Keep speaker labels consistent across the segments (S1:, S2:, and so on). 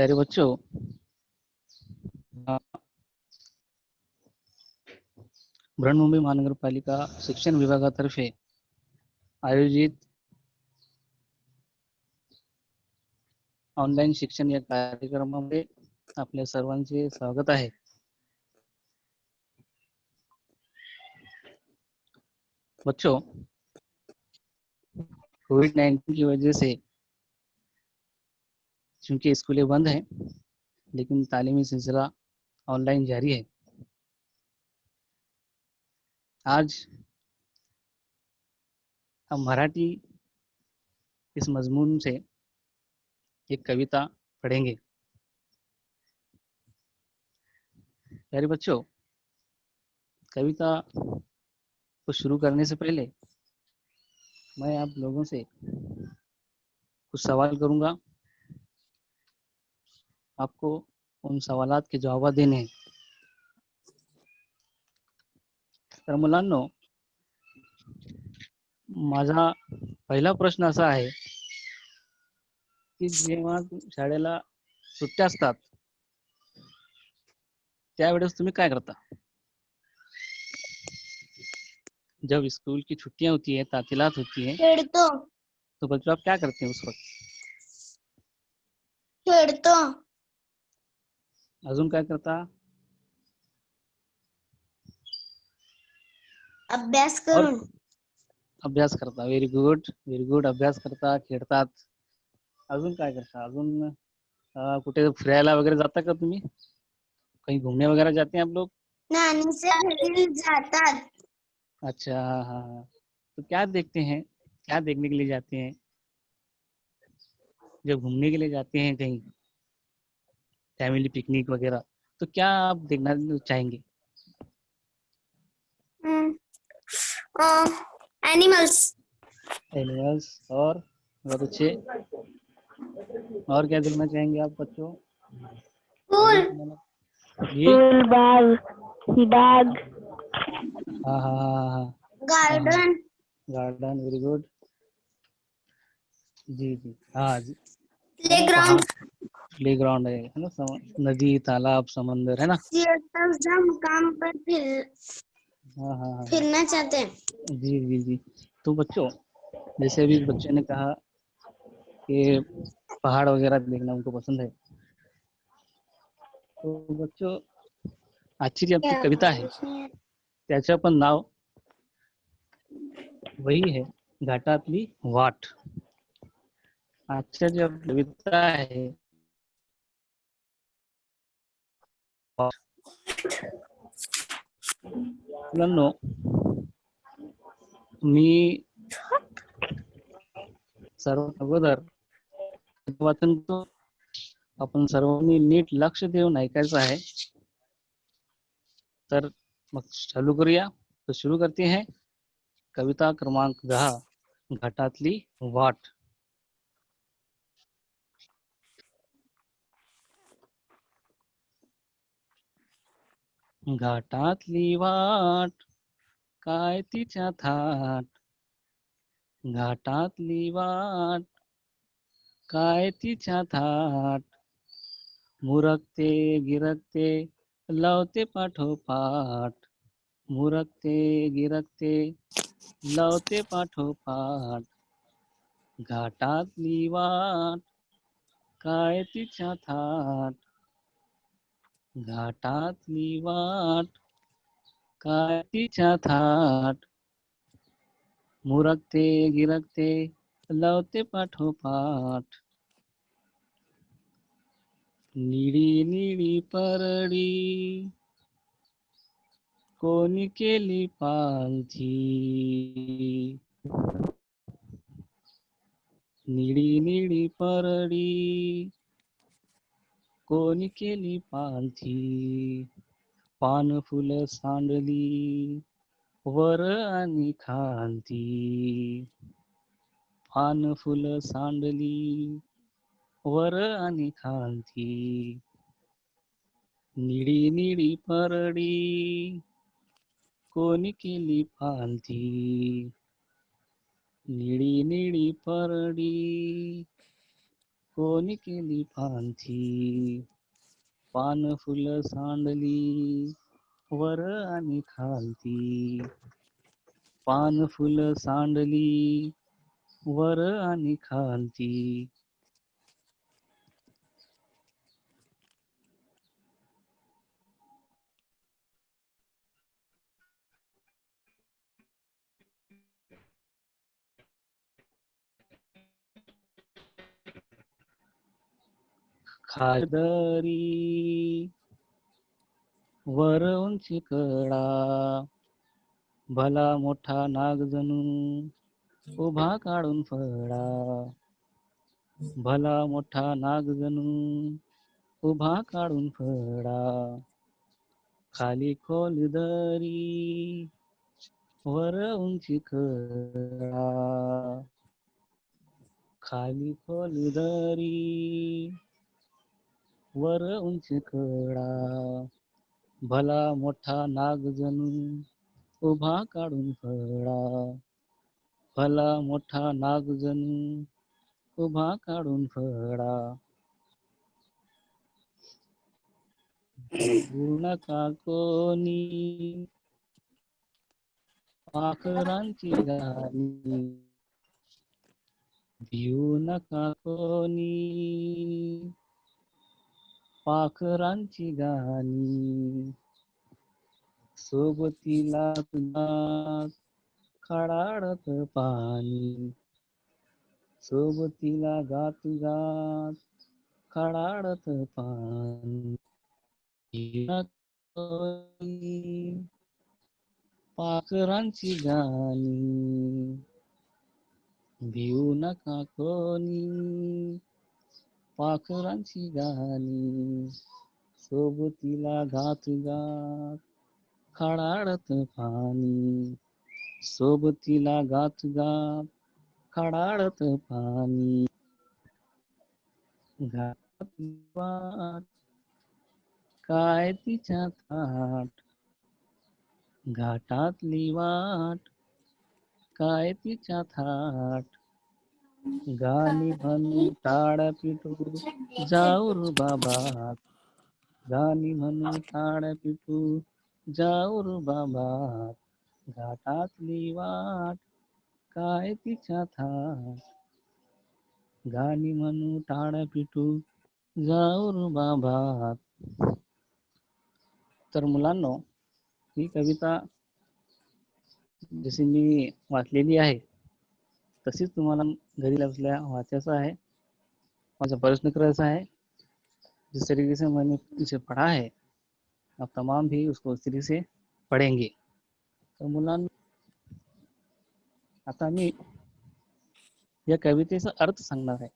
S1: प्यारे बच्चों, बृहन्मुंबई महानगरपालिका शिक्षण विभागातर्फे आयोजित ऑनलाईन शिक्षण या कार्यक्रमामध्ये आपल्या सर्वांचे स्वागत आहे. बच्चों, कोविड-19 की वजह से चूंकि स्कूलें बंद हैं, लेकिन तालीमी सिलसिला ऑनलाइन जारी है. आज हम मराठी इस मजमून से एक कविता पढ़ेंगे. प्यारे बच्चों, कविता को शुरू करने से पहले मैं आप लोगों से कुछ सवाल करूंगा. आपको उन सवालात के जवाब देने हैं. तर मुलांनो, माझा पहिला प्रश्न असा आहे की जेव्हा शाळेला सुट्ट्या असतात त्यावेळेस तुम्ही काय करता? जब स्कूल की छुट्टियां होती है, तातीलात होती है, तो बच्चों आप क्या करते हैं उस वक्त?
S2: खेळतो.
S1: अजून काय करता?
S2: अभ्यास करून.
S1: अभ्यास करता. Very good, very good. अभ्यास करता, खेळतात. अजून काय करता? अजून कुठे फिरायला वगैरे जाता का तुम्ही? कहीं घूमने वगैरह जाते हैं आप लोग?
S2: नानीच्या घरी जातात.
S1: अच्छा, हाँ. तो क्या देखते हैं, क्या देखने के लिए जाते हैं जब घूमने के लिए जाते हैं कहीं, फैमिली पिकनिक वगैरह, तो क्या आप देखना चाहेंगे?
S2: एनिमल्स.
S1: एनिमल्स. और बहुत अच्छे. और क्या देखना चाहेंगे आप बच्चों?
S2: फूल.
S1: फूल,
S2: बाग.
S1: हाँ.
S2: गार्डन.
S1: Garden, very good. जी. हाँ जी.
S2: प्लेग्राउंड.
S1: प्लेग्राउंड है ना, नदी, तालाब, समंदर है ना.
S2: हम काम पर
S1: हाँ.
S2: फिरना चाहते हैं.
S1: जी. तो बच्चों, जैसे अभी बच्चे ने कहा कि पहाड़ वगैरह देखना उनको पसंद है, तो बच्चों आजची जी आपली कविता आहे त्याचं पण नाव वही है, घाटातली वाट. आजच्या ज्या कविता आहे मुलांनो, मी सर्वात अगोदर वाचन तो आपण सर्वांनी नीट लक्ष देऊन ऐकायचं आहे. तर मग चालू करूया. तो शुरू करते हैं कविता क्रमांक 10, घाटातली वाट. घाटातली वाट काय तिच्या थाट, घाटातली वाट काय तिच्या थाट, मुरकते गिरकते लावते पाठोपाठ, मुरकते गिरकते लावते पाठोपाठ, घाटातली वाट काय तिच्या थाट, घाटातली वाट काय तिच्या थाट, मुरकते गिरकते लावते पाठोपाठ, निळी निळी परडी कोणी केली पालथी, निळी निळी परडी कोणी केली पालथी, पान फुल सांडली वर आणि खांती, पान फुल सांडली वर आणि खांती, निळी निळी परडी कोणी केली पालथी, निळी निळी परडी कोणी केली फांथी, पान फुल सांडली वर आणि खालती, पान फुल सांडली वर आणि खालती. खादरी वर उंची कडा, भला मोठा नाग जणू उभा काढून फळा, भला मोठा नाग जणू उभा काढून फळा. खाली खोल दरी वर उंची कडा, खाली खोल दरी वर उंची कडा, भला मोठा नाग जणू उभा काढून फळा, भला मोठा नाग जणू उभा काढून फळा. भिवू नका कोणी पाखरांची गाणी, भिवू नका कोणी पाखरांची गाणी. सोबतीला तुझ्या खडाडत पाणी, सोबतीला गात गात खडाडत पाणी. पाखरांची गाणी, भिवू नका कोणी पाखरांची गाणी. सोबतीला गात गात खडाडत पाणी, सोबतीला गात गात खडाडत पाणी. घाटातली वाट काय तिच्या थाट, घाटातली वाट काय तिच्या थाट. गाणी म्हणून टाळ पिटू जाऊ रुबाबात, गाणी म्हणून टाळ पिटू जाऊ रुबाबात. घाटातली वाट काय तिच्या थाट, गाणी म्हणू टाळ पिटू जाऊ रुबाबात. तर मुलांनो, ही कविता जशी मी वाचलेली आहे तशीच तुम्हाला घरी बसल्या वाचायचं आहे. माझा प्रश्न करायचा है, जिस तरीके से मैंने इसे पढ़ा है आप तमाम भी उसको उस तरीके से पढ़ेंगे. तर मुलांनो, आता मी या कवितेचा अर्थ सांगणार है.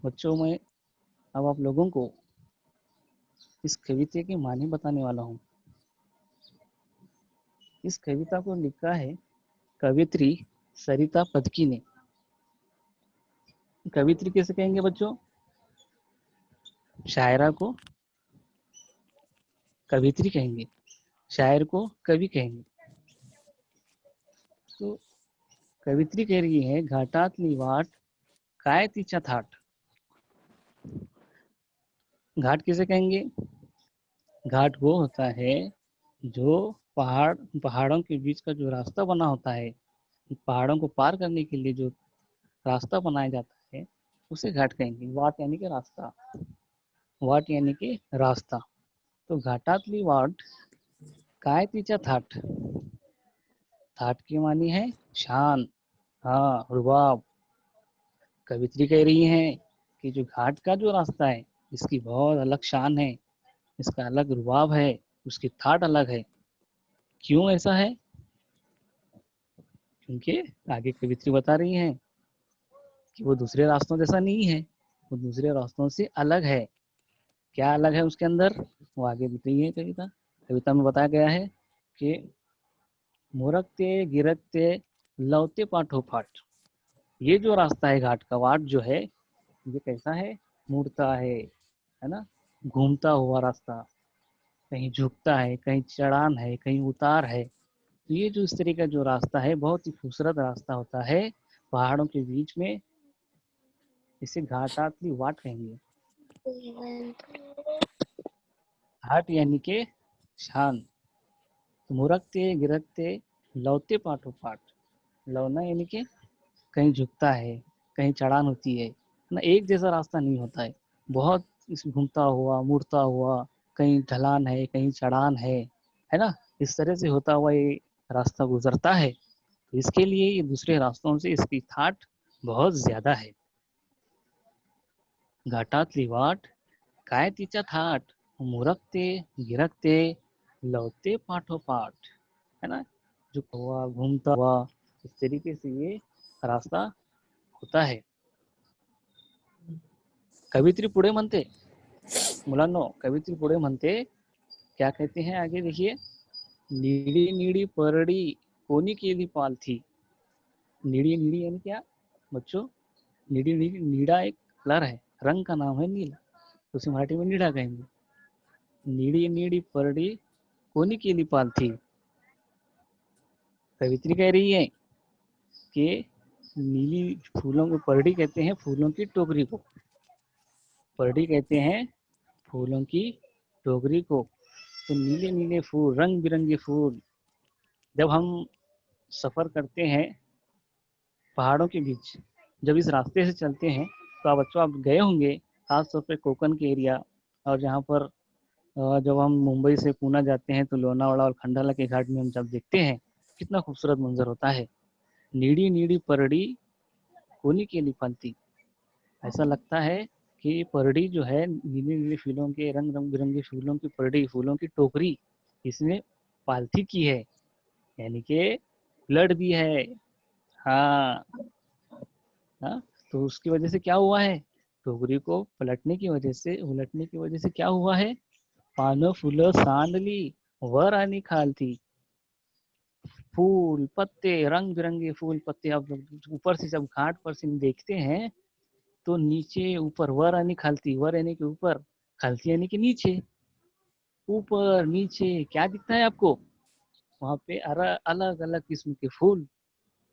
S1: बच्चों, मैं अब आप लोगों को इस कविते के माने बताने वाला हूँ. इस कविता को लिखा है कवित्री सरिता पदकी ने. कवित्री कैसे कहेंगे बच्चों? शायरा को कवित्री कहेंगे, शायर को कवि कहेंगे. तो कवित्री कह रही है, घाटातली वाट काय तिच्या थाट. घाट किसे कहेंगे? घाट वो होता है जो पहाड़ों के बीच का जो रास्ता बना होता है, पहाड़ों को पार करने के लिए जो रास्ता बनाया जाता है उसे घाट कहेंगे. वाट यानी कि रास्ता, वाट यानी कि रास्ता. तो घाटातली वाट काय तिच्या थाट. थाट की मानी है शान, हाँ, रुबाब. कवित्री कह रही है कि जो घाट का जो रास्ता है इसकी बहुत अलग शान है, इसका अलग रुबाब है, उसकी थाट अलग है. क्यों ऐसा है? क्योंकि आगे कवित्री बता रही है कि वो दूसरे रास्तों जैसा नहीं है, वो दूसरे रास्तों से अलग है. क्या अलग है उसके अंदर, वो आगे दिख रही है कविता. कविता में बताया गया है कि मुरकते गिरकते लौते पाठोपाठ. ये जो रास्ता है घाट का, वाट जो है ये कैसा है? मुड़ता है ना, घूमता हुआ रास्ता. कहीं झुकता है, कहीं चढ़ान है, कहीं उतार है. तो ये जो इस तरह का जो रास्ता है बहुत ही खूबसूरत रास्ता होता है. पहाड़ों के बीच में इसे घाटातली वाट कहेंगे। घाट यानी के शान, मुरकते गिरकते लौते पाठोपाठ। लौना यानी के कहीं झुकता है, कहीं चढ़ान होती है ना, एक जैसा रास्ता नहीं होता है, बहुत घूमता हुआ मुड़ता हुआ, कहीं ढलान है कहीं चढ़ान है ना, इस तरह से होता हुआ ये रास्ता गुजरता है। तो इसके लिए ये दूसरे रास्तों से इसकी ठाट बहुत ज्यादा है। घाटातली वाट काय तिच्या थाट, मुरकते गिरकते लौते पाठोपाठ, है ना, झुका हुआ घूमता हुआ, इस तरीके से ये रास्ता होता है। कवित्री पुढे म्हणते, मुलांनो कवित्री पुढे म्हणते, क्या कहते हैं आगे देखिए, नीड़ी नीड़ी परड़ी कोनी केली पालथी। नीड़ी नीड़ी यानी क्या बच्चों, नीड़ी नीड़ी, नीड़ा एक कलर है, रंग का नाम है नीला, तो उसे मराठी में नीड़ा कहेंगे। नीड़ी नीड़ी परड़ी कोनी केली पालथी। कवित्री कह रही है कि नीली फूलों को परड़ी कहते हैं, फूलों की टोकरी को परड़ी कहते हैं, फूलों की टोकरी को। तो नीले नीले फूल, रंग बिरंगे फूल, जब हम सफर करते हैं पहाड़ों के बीच, जब इस रास्ते से चलते हैं, तो आप बच्चों आप गए होंगे खासतौर पे कोकण के एरिया, और जहाँ पर जब हम मुंबई से पूना जाते हैं तो लोनावाला और खंडाला के घाट में हम जब देखते हैं कितना खूबसूरत मंजर होता है। नीड़ी नीड़ी परड़ी कोनी केली पालती, ऐसा लगता है कि परड़ी जो है नीले नीले फूलों के, रंग रंग बिरंगे फूलों की परड़ी, फूलों की टोकरी इसने पालथी की है, यानी कि ब्लड भी है। हाँ हाँ, तो उसकी वजह से क्या हुआ है, टोकरी को पलटने की वजह से, उलटने की वजह से क्या हुआ है, पानं फुलं सांडली वर आणि खालती। फूल पत्ते, रंग बिरंगे फूल पत्ते, आप लोग ऊपर से जब घाट पर से देखते हैं तो नीचे ऊपर, वर यानी खालती, वर यानी कि ऊपर, खालती यानी कि नीचे, ऊपर नीचे क्या दिखता है आपको, वहां पे अलग अलग किस्म के फूल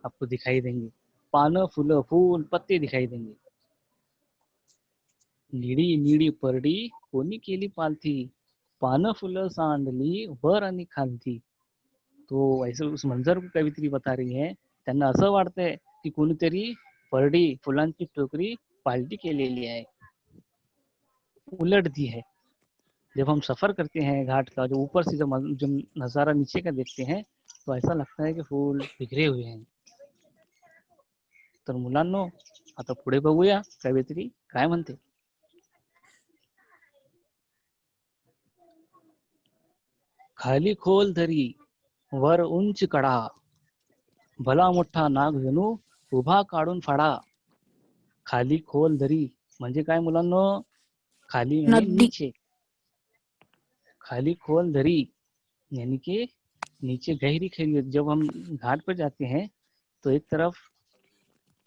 S1: आपको दिखाई देंगे, पानं फूल फूल पत्ते दिखाई देंगे। निडी निडी परडी कोणी केली पालथी, पानं फुलं सांडली वर आणि खालती। तो ऐसे उस मंजर को कवित्री बता रही है, त्यांना असं वाटतंय की कोणीतरी परडी फुलांची टोकरी पालटी केलेली आहे, उलट दी है। जब हम सफर करते हैं घाट का, जो ऊपर से जब नजारा नीचे का देखते हैं तो ऐसा लगता है की फूल बिखरे हुए हैं। तर मुलांनो आता पुढे बघूया कवित्री काय म्हणते। खाली खोल दरी वर उंच कडा, भला मोठा नाग जणू उभा काढून फाडा। खाली खोल दरी म्हणजे काय मुलांनो, खाली यानी
S3: नदी।
S1: नीचे, खाली खोल दरी यानी कि नीचे गहरी खरी। जब हम घाट पर जाते हैं तो एक तरफ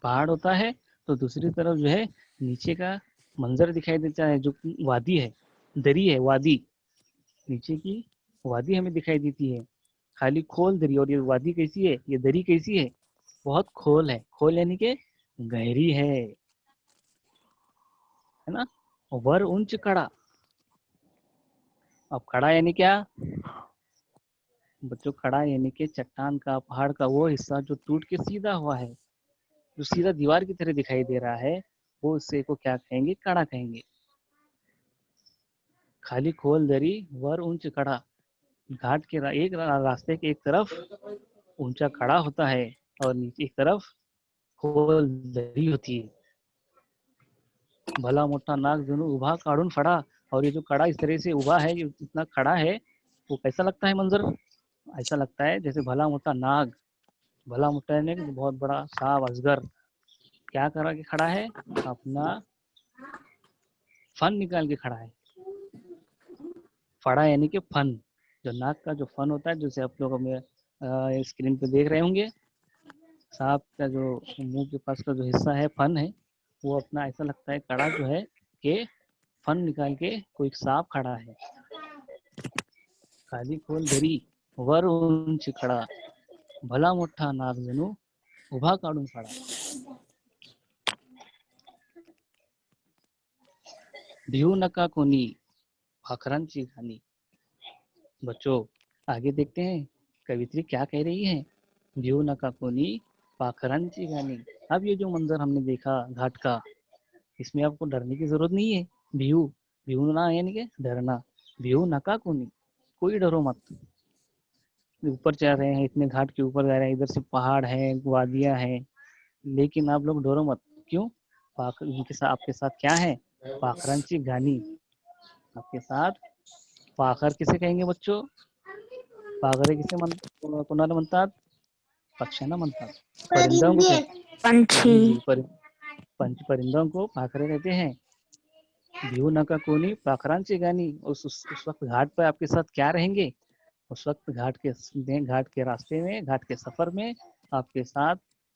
S1: पहाड़ होता है, तो दूसरी तरफ जो है नीचे का मंजर दिखाई देता है, जो वादी है, दरी है, वादी, नीचे की वादी हमें दिखाई देती है। खाली खोल दरी, और ये वादी कैसी है, ये दरी कैसी है, बहुत खोल है, खोल यानी कि गहरी है ना। वर उंच कड़ा, अब कड़ा यानी क्या बच्चों, खड़ा यानी कि चट्टान का, पहाड़ का वो हिस्सा जो टूट के सीधा हुआ है, जो सीधा दीवार की तरह दिखाई दे रहा है, वो हिस्से को क्या कहेंगे, कड़ा कहेंगे। खाली खोल दरी वर ऊंच कड़ा, घाट के एक रास्ते के एक तरफ ऊंचा कड़ा होता है और नीचे एक तरफ खोल दरी होती है। भला मोटा नाग जणू उभा काढून फड़ा, और ये जो कड़ा इस तरह से उभा है, ये इतना खड़ा है, वो कैसा लगता है मंजर, ऐसा लगता है जैसे भला मोटा नाग, भला मोटा ने बहुत बड़ा सांप अजगर क्या करा के खड़ा है, अपना फन निकाल के खड़ा है। फड़ा यानी कि फन, जो नाक का जो फन होता है, जैसे आप लोग हमें स्क्रीन पे देख रहे होंगे, सांप का जो मुंह के पास का जो हिस्सा है, फन है, वो अपना ऐसा लगता है कड़ा जो है कि फन निकाल के कोई सांप खड़ा है। खाली खोल दरी वर उंच खड़ा, भला मोठा नाग जणू उभा काढून फाडा। भिऊ नका कोणी पाखरांची घाणी। बच्चों आगे देखते हैं कवित्री क्या कह रही है। भिऊ नका कोणी पाखरांची घाणी। अब ये जो मंजर हमने देखा घाट का, इसमें आपको डरने की जरूरत नहीं है। भिऊ भिऊ ना यानी कि डरना। भिऊ नका कोणी, कोई डरो मत। ऊपर चढ़ रहे हैं, इतने घाट के ऊपर जा रहे हैं, इधर से पहाड़ है, वादियां हैं, लेकिन आप लोग डरो मत। क्यों? उनके साथ आपके साथ क्या है? पाखरांची घाणी। आपके साथ पाखर किसे कहेंगे बच्चों? पाखरे किसे कोणाला म्हणतात? पक्ष्यांना म्हणतात। परिंदों को कहते हैं।
S2: पंछी।
S1: जी परिंदों को पाखरे कहते हैं। भिऊ नका कोणी पाखरांची घाणी। उस वक्त घाट पर आपके साथ क्या रहेंगे? उस वक्त घाट के रास्ते में, घाट के सफर में आपके साथ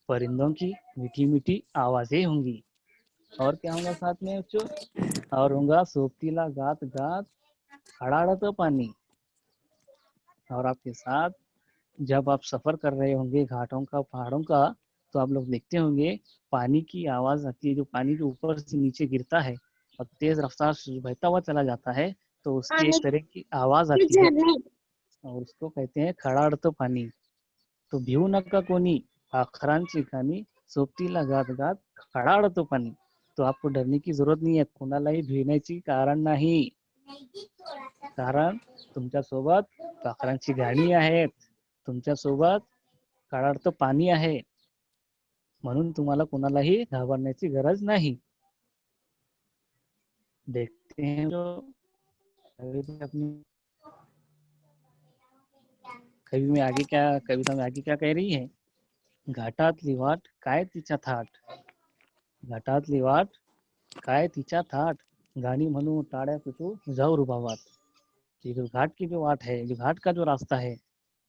S1: परिंदों की मीठी मीठी आवाजें होंगी। और क्या होगा साथ में बच्चों? और होगा सोबतीला गात गात खड़ाड़त पानी। और आपके साथ जब आप सफर कर रहे होंगे घाटों का, पहाड़ों का, तो आप लोग देखते होंगे पानी की आवाज आती है। जो पानी जो ऊपर से नीचे गिरता है और तेज रफ्तार से बहता हुआ चला जाता है, तो उसकी एक तरह की आवाज आती है और उसको कहते हैं खड़ाड़त पानी। तो भिऊ नका कोणी पाखरांची घाणी, सोबतीला गात गात खड़ाड़त पाणी। तो आपको डरने की जरूरत नाही आहे, कोणालाही भिण्याची कारण नाही, कारण तुमच्या सोबत पाखरांची गाणी आहेत, तुमच्या सोबत खळाळतं पाणी आहे, म्हणून तुम्हाला कोणालाही घाबरण्याची गरज नाही। देखते हैं जो अपनी कविता में आगे क्या कह रही है। घाटातली वाट काय तिच्या थाट, घाटातली वाट काय तिच्या थाट, गाणी म्हणू टाळ्या पिटू जाऊ रुबाबात। ये जो घाट की जो वाट है, जो घाट का जो रास्ता है,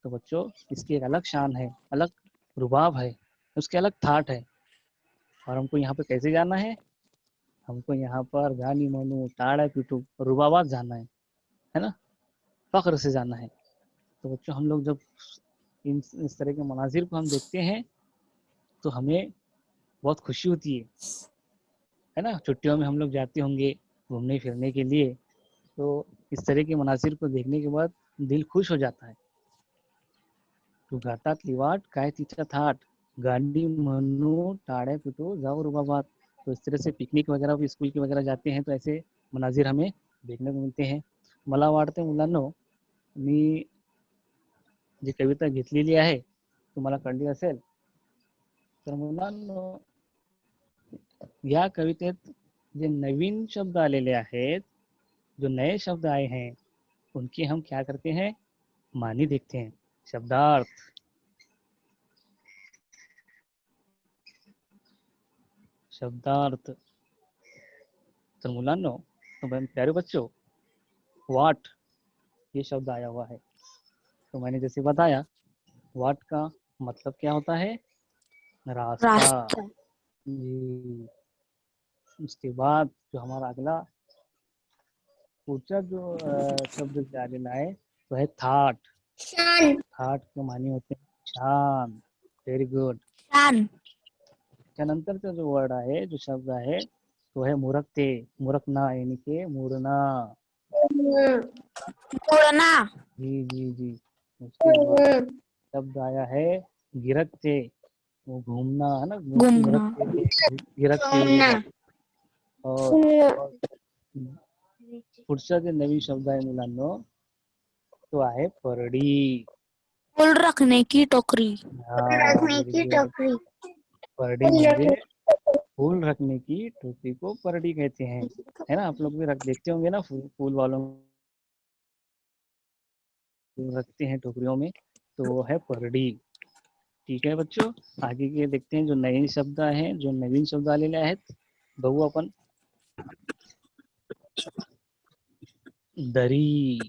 S1: तो बच्चों इसकी एक अलग शान है, अलग रुबाब है, उसके अलग थाट है। और हमको यहाँ पे कैसे जाना है? हमको यहाँ पर गानी मनू टाड़ा पीटू रुबाबात जाना है ना, फख्र से जाना है। तो बच्चों हम लोग जब इस तरह के मनाजिर को हम देखते हैं तो हमें बहुत खुशी होती है ना। छुट्टियों में हम लोग जाते होंगे घूमने फिरने के लिए, तो इस तरह के मनाजिर को देखने के बाद दिल खुश हो जाता है। तो घाटातली वाट काय तिच्या थाट, गांडी म्हणू टाळ्या पिटू जाऊ रुबाबात। तो इस तरह से पिकनिक वगैरह भी स्कूल के वगैरह जाते हैं तो ऐसे मनाजिर हमें देखने को मिलते हैं। मला वाटते मुलांनो मी जी कविता घेतलेली आहे तुम्हाला कळली असेल। तर मुलांनो या कवितेत जे नवीन शब्द आलेले आहेत, जो नए शब्द आए हैं, उनकी हम क्या करते हैं? मानी देखते हैं, शब्दार्थ। शब्दार्थ। तो मुलांनो, तो प्यारे बच्चों, वाट ये शब्द आया हुआ है। तो मैंने जैसे बताया वाट का मतलब क्या होता है? रास्ता। जी। उसके बाद जो हमारा अगला पुढचा जो शब्द आलेला आहे तो है थाट। थाट के माने होते हैं छान। Very good. त्यानंतरचा जो वर्ड आहे, जो शब्द आहे तो है मुरकते, मुरकना यानी के मुड़ना। जी जी जी। उसके बाद शब्द आया है गिरकते, वो घूमना है ना, गिरकते। और पुढचा जे नवीन शब्द आहे मुलांनो तो आहे परडी।
S2: फूल रखने की टोकरी।
S1: परडी म्हणजे फूल रखने की टोकरी को परडी कहते हैं, है ना। आप लोग भी देखते होंगे ना, फूल वालों रखते हैं टोकरियों में, तो वो है परडी। ठीक है बच्चों, आगे के देखते हैं जो नए शब्द हैं, जो नवीन शब्द आलेले आहेत। बघू आपण। दरी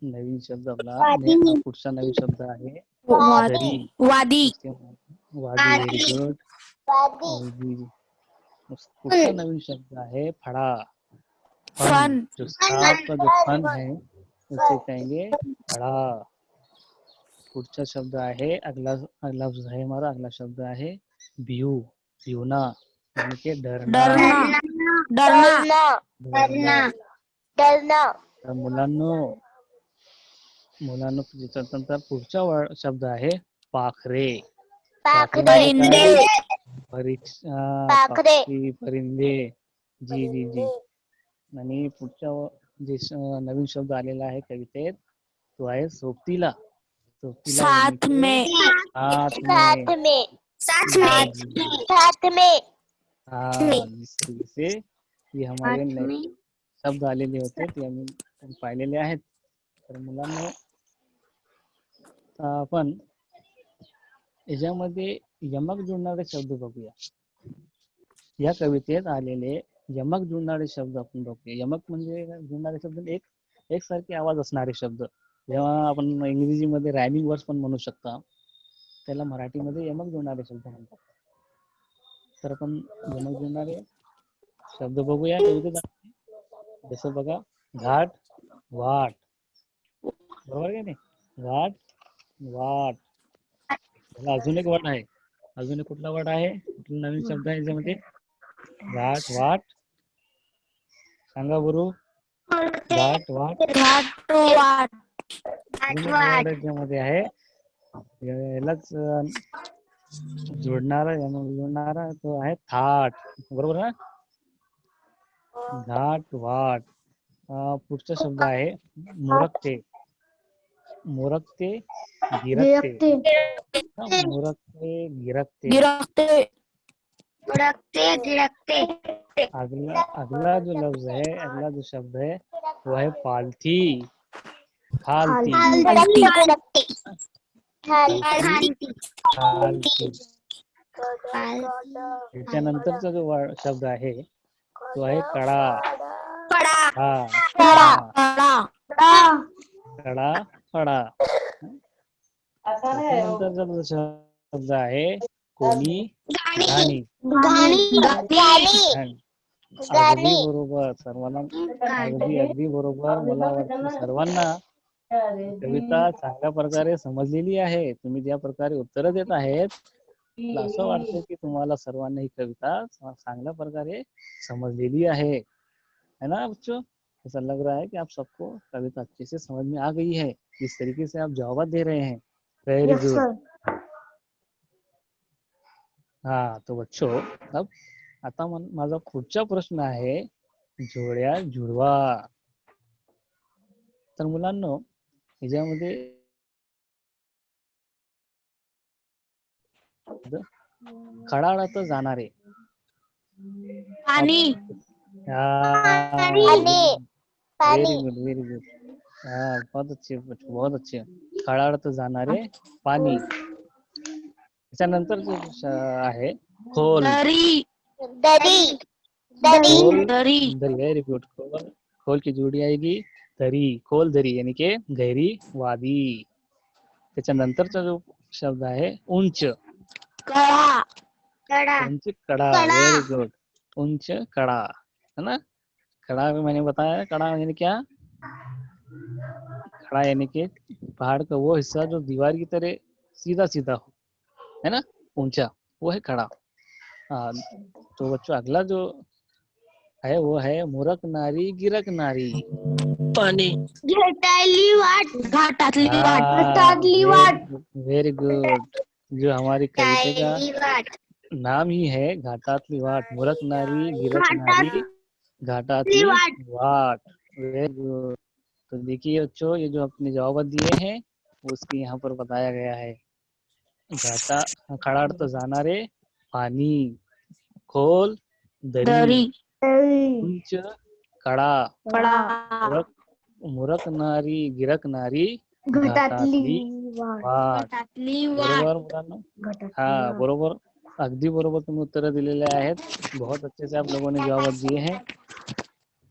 S1: नवीन शब्द आपला पुढचा नवीन शब्द आहे दरी।
S2: वादी।
S1: वादी। Very good. पुढचा नवीन शब्द आहे फड़ा। फन, जो सांप का जो फन है उसे कहेंगे फड़ा। पुढचा शब्द आहे अगला है हमारा अगला शब्द आहे भिऊ, भिवना यानी कि डरना।
S2: डरना। डरना डरना
S1: तर मुलांनो त्याच्यानंतर पुढचा शब्द आहे पाखरे. पाखरे म्हणजे
S2: परिंदे
S1: परीक्षा पक्षी परिंदे. जी जी जी. आणि पुढचा जे नवीन शब्द आलेला आहे कवितेत तो आहे सोबतीला. सोबतीला यानी
S2: साथ
S1: कि
S2: में
S1: साथ में.
S2: साथ
S1: जी,
S2: में
S1: जी, जी.
S2: साथ में
S1: हाँ, जिस तरीके से ये हमारे
S2: साथ में
S1: शब्द आलेले होते ते आम्ही पाहिलेले आहेत. तर मुलांनो आपण याच्यामध्ये यमक जुळणारे शब्द बघूया. या कवितेत आलेले यमक जुळणारे शब्द आपण बघूया. यमक म्हणजे जुळणारे शब्द एकसारखे आवाज असणारे शब्द. जेव्हा आपण इंग्रजीमध्ये रायमिंग वर्ड्स पण म्हणू शकता, त्याला मराठीमध्ये यमक जुळणारे शब्द म्हणतात. तर आपण यमक जुळणारे शब्द बघूया कवितेत. जसं बघा घाट वाट. बरोबर आहे नाही? घाट वाट. त्याला अजून एक वर्ड आहे. अजून एक कुठला वर्ड आहे? कुठला नवीन शब्द आहे याच्यामध्ये? घाट वाट. सांगा बरू. घाट वाट.
S2: घाट वाट
S1: अजून एक वर्ड याच्यामध्ये आहे. यालाच जोडणारा तो आहे थाट. बरोबर ना? घाट वाट. पुढचा शब्द आहे मोरकते. मोरकते गिरकते. मोरकते गिरकते.
S2: गिरफ्ते
S1: अगला जो लफ्ज है, अगला जो शब्द है वो है पालथी. थालती. थालती. त्याच्यानंतरचा जो शब्द आहे तो आहे कडा. हा कडा फडा. त्याच्यानंतरचा जो शब्द आहे कोणी घाणी. अगदी बरोबर सर्वांना. अगदी बरोबर. मला वाटतं सर्वांना कविता चांगल्या प्रकारे समजलेली आहे. तुम्ही ज्या प्रकारे उत्तर देत आहेत मला असं वाटतं की तुम्हाला सर्वांना ही कविता चांगल्या प्रकारे समजलेली है ना बच्चों? ऐसा लग रहा है कि आप सबको कविता अच्छे से समझ में आ गई है. इस तरीके से आप जवाब दे रहे हैं. Very good. हाँ तो बच्चों अब आता माझा पुढचा प्रश्न आहे जोड्या जुळवा. तर मुलांनो याच्यामध्ये खडाळत जाणारे.
S2: पानी
S1: वेरी गुड वेरी गुड. हाँ बहुत अच्छे बहुत अच्छे. खडाळत जाणारे पाणी. त्याच्यानंतर आहे खोल. खोल दरी. Very good. खोल की जोड़ी आएगी दरी. खोल दरी यानी कि गहरी वादी. त्याच्यानंतरचा जो शब्द आहे उंच. उंच कड़ा. Very good. उंच कड़ा है ना. कड़ा मैंने बताया कड़ा यानी क्या? कड़ा यानी कि पहाड़ का वो हिस्सा जो दीवार की तरह सीधा सीधा हो, है ना, ऊंचा, वो है खड़ा. तो बच्चों अगला जो है वो है मुरक नारी गिरक नारी.
S2: पानी घाटातली वाट
S1: वेरी गुड. जो हमारी कविता का नाम ही है घाटातली वाट. मुरक नारी गिरक नारी घाटातली वाट. Very good. तो देखिए बच्चों ये जो अपने जवाब दिए हैं उसकी यहाँ पर बताया गया है. घाटा खडाडत जाणारे पाणी. खोल दरी. उंच कडा. मुरकणारी गिरकणारी घाटातली वाट. बरोबर मुलांनो? हा बरोबर. अगदी बरोबर तुम्ही उत्तर दिलेले आहेत. बहुत अच्छे से आप लोगों ने जवाब दिए हैं.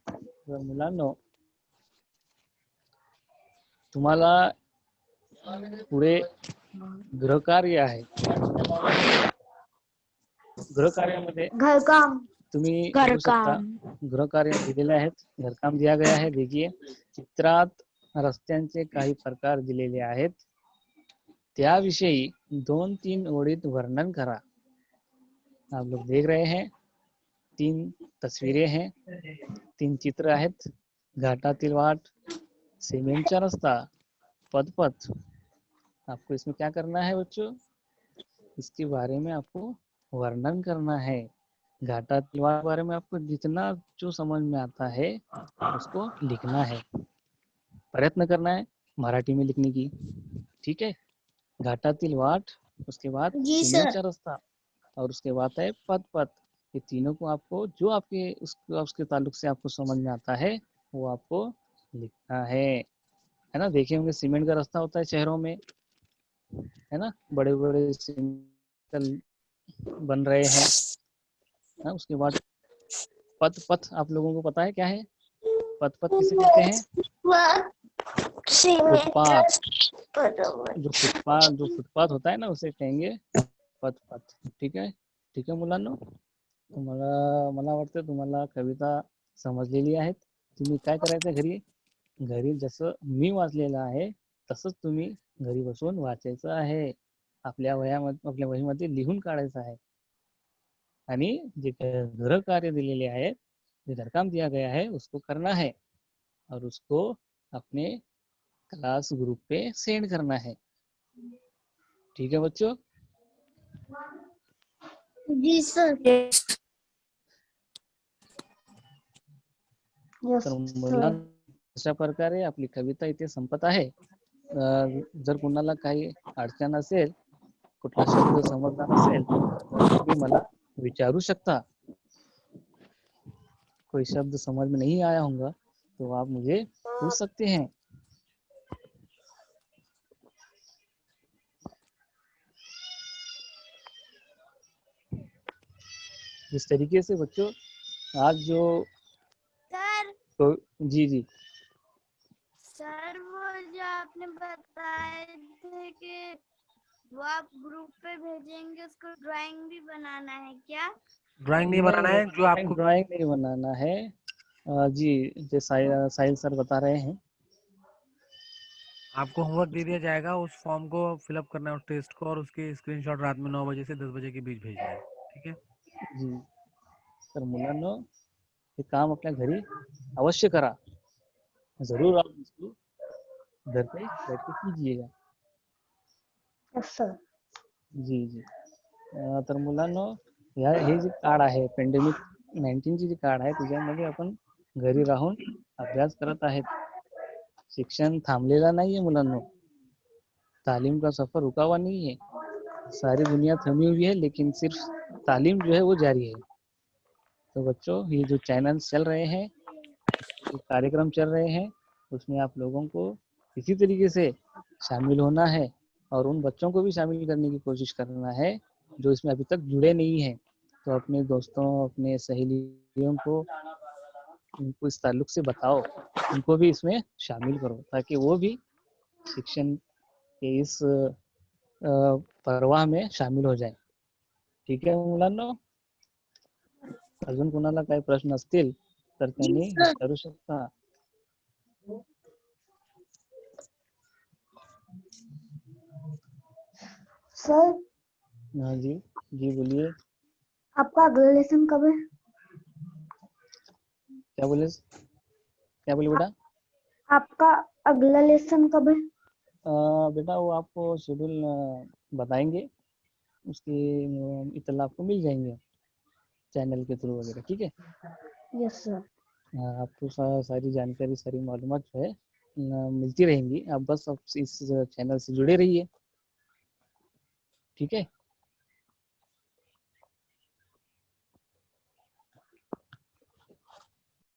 S1: तर मुलांनो तुम्हाला पुढे गृहकार्य आहे. गृहकार्यामध्ये तुम्ही बघू शकता गृहकार्य दिलेले आहेत. घरकाम दिया गया है. देखिए चित्रात रस्त्यांचे काही प्रकार दिलेले आहेत. त्याविषयी 2-3 ओळीत वर्णन करा. आप लोग देख रहे हैं 3 तस्वीरें हैं. 3 चित्र आहेत. घाटातील वाट, सिमेंटचा रास्ता, पदपथ. आपको इसमें क्या करना है बच्चों? इसके बारे में आपको वर्णन करना है। घाटातील वाट के बारे में आपको जितना जो समझ में आता है उसको लिखना है। प्रयत्न करना है मराठी में लिखने की, ठीक है। घाटातील वाट, उसके बाद
S2: जी सर।
S1: सिमेंटचा रास्ता और उसके बाद है पदपथ। ये तीनों को आपको जो आपके उसके ताल्लुक से आपको समझ में आता है वो आपको लिखना है ना। देखे होंगे सीमेंट का रास्ता होता है शहरों में, है ना, बड़े बड़े सीमेंट बन रहे हैं ना। उसके बाद पथ आप लोगों को पता है क्या है? पथ किसे कहते हैं? फुटपाथ। जो फुटपाथ होता है ना उसे कहेंगे पथ। ठीक है मुलांनो, मला वाटतं तुम्हाला कविता समजलेली आहेत. तुम्ही काय करायचं घरी जसं मी वाचलेलं आहे तसंच तुम्ही घरी बसून वाचायचं आहे. आपल्या वहीमध्ये लिहून काढायचं आहे आणि जे घर कार्य दिलेले आहेत, जो घर काम दिया गया है उसको करना है और उसको अपने क्लास ग्रुप पे सेंड करना है। ठीक है बच्चों?
S2: जी सर।
S1: तर मुलांना अशा प्रकारे आपली कविता इथे संपत आहे. जर कुणाला काही अडचण असेल, कुठला शब्द समजला नसेल तर तुम्ही मला विचारू शकता. कोई शब्द समझ में नहीं आया होगा तो आप मुझे पूछ सकते हैं. जिस तरीके से बच्चों आज जो
S2: सर
S1: तो जी
S2: सर वो जो आपने बताए थे कि वो आप ग्रुप पे भेजेंगे, उसको ड्राइंग भी बनाना है क्या?
S3: ड्राइंग नहीं बनाना है, जो आपको
S1: ड्राइंग नहीं बनाना है जी, जो साहिल सर बता रहे हैं.
S3: आपको होमवर्क दे दिया जाएगा, उस फॉर्म को फिलअप करना है, उस टेस्ट को, और उसके स्क्रीनशॉट रात में 9 बजे से 10 बजे के बीच भेजना है. ठीक है
S1: जी. तर मुलांनो हे काम आपल्या घरी अवश्य करा. जरूर आप इसको घर पे बैठ के कीजिएगा. जी. तर मुलांनो हे जे कार्ड आहे पेंडेमिक 19 ची जी कार्ड आहे त्याच्यामध्ये आपण घरी राहून अभ्यास करत आहेत. शिक्षण थांबलेला नाहीये मुलांनो. तालीम का सफर रुका हुआ नहीं है. सारी दुनिया थमी हुई है लेकिन सिर्फ तालीम जो है वो जारी है. तो बच्चों ये जो चैनल्स चल रहे हैं, जो कार्यक्रम चल रहे हैं, उसमें आप लोगों को इसी तरीके से शामिल होना है और उन बच्चों को भी शामिल करने की कोशिश करना है जो इसमें अभी तक जुड़े नहीं हैं. तो अपने दोस्तों, अपने सहेलियों को उनको इस ताल्लुक से बताओ, उनको भी इसमें शामिल करो ताकि वो भी शिक्षण के इस प्रवाह में शामिल हो जाए. ठीक आहे मुलांनो? अजून कोणाला काही प्रश्न असतील तर त्यांनी विचारू शकता.
S2: सर
S1: हाँ जी बोलिए.
S2: आपका अगला लेसन कब है?
S1: क्या बोले बेटा?
S2: आपका अगला लेसन कब है?
S1: बेटा वो आपको शेड्यूल बताएंगे, उसकी इतला आपको मिल जाएंगे चैनल के थ्रू वगैरह. ठीक है.
S2: Yes sir.
S1: आपको सारी जानकारी, सारी मालूमात जो है मिलती रहेंगी. आप बस इस चैनल से जुड़े रहिए. ठीक है.